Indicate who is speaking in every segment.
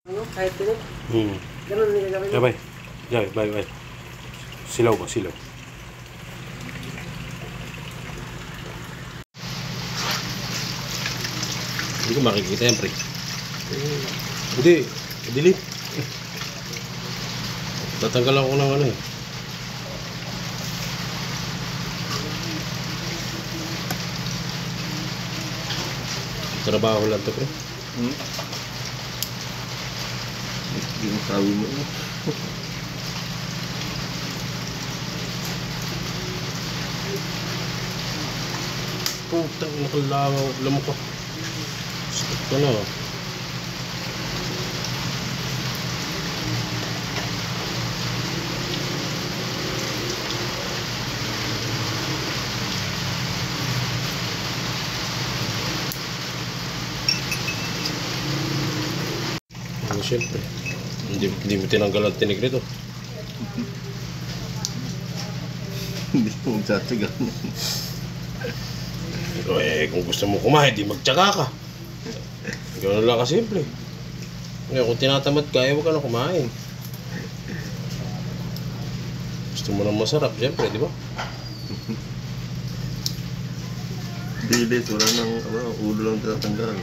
Speaker 1: Ano, kahit tinik. Ganun nila gawin.
Speaker 2: Yabay. Yabay. Silaw ba? Silaw. Hindi ko makikita yan, pre. Hindi. Delete. Tatanggal ako ng ano eh. Trabaho lang to, pre.
Speaker 3: Hindi mo sabi mo.
Speaker 2: Putang, nakalawa. Alam mo ko. Sakit ka na. Siyempre, hindi mo tinanggal ang tinig nito.
Speaker 3: Hindi mo magtsatsaga.
Speaker 2: Pero kung gusto mo kumain, di magtsaga ka. Gano'n lang kasimple. Ngayon, kung tinatamad ka, huwag ka na kumain. Gusto mo nang masarap, siyempre, di ba?
Speaker 3: Dilis, wala nang ulo lang tinatanggal.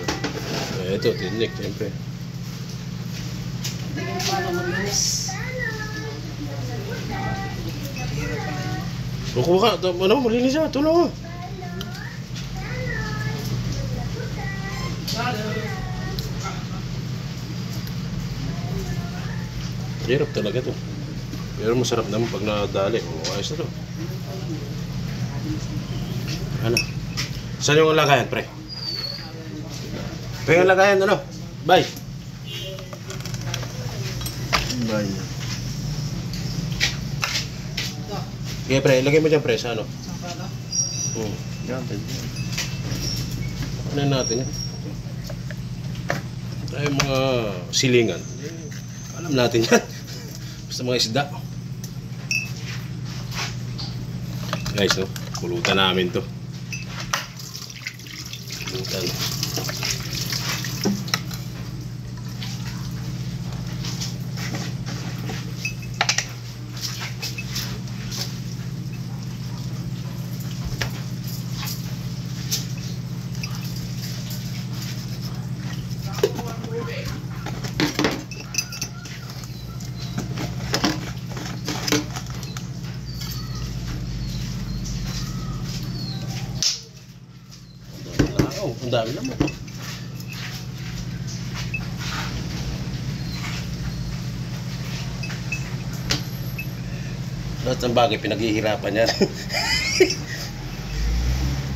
Speaker 2: Ito, tinik, siyempre.
Speaker 1: Hindi ko paano mag-inis.
Speaker 2: Kukuha ka, malinis ka, tulong ka. Hirap talaga to. Pero masarap naman pag nadali. Ayos na to. Ano? Saan yung lagayan, pre? Pre, yung lagayan, ano? Bye.
Speaker 3: Bye.
Speaker 2: Okay, pre, ilagay mo dyan, pre, sa ano?
Speaker 3: Yan, pwede.
Speaker 2: Ano natin yan? Ay, mga silingan. Alam natin yan. Basta mga isda. Guys, no? Pulutan namin to. Pulutan. Ang dami naman. Lahat ng bagay pinaghihirapan yan.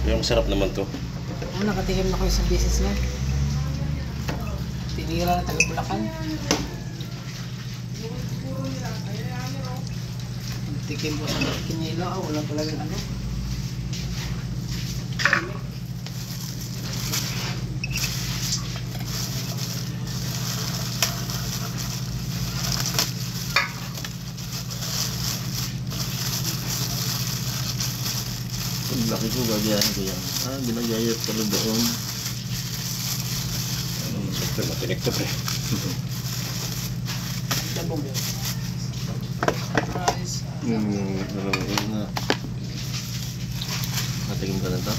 Speaker 2: Yung sarap naman to.
Speaker 1: Nakatikim na ko isang beses na. Tinira na taga Bulacan. Tikim po sa Kinilo. Wala talagang ano.
Speaker 3: Ang laki ko, gagayahin ko yan. Ginagayat pala doon.
Speaker 2: Siyempre, matinik to, pre.
Speaker 1: Dabong yun. Surprise.
Speaker 3: Na. Natikim ka na ito.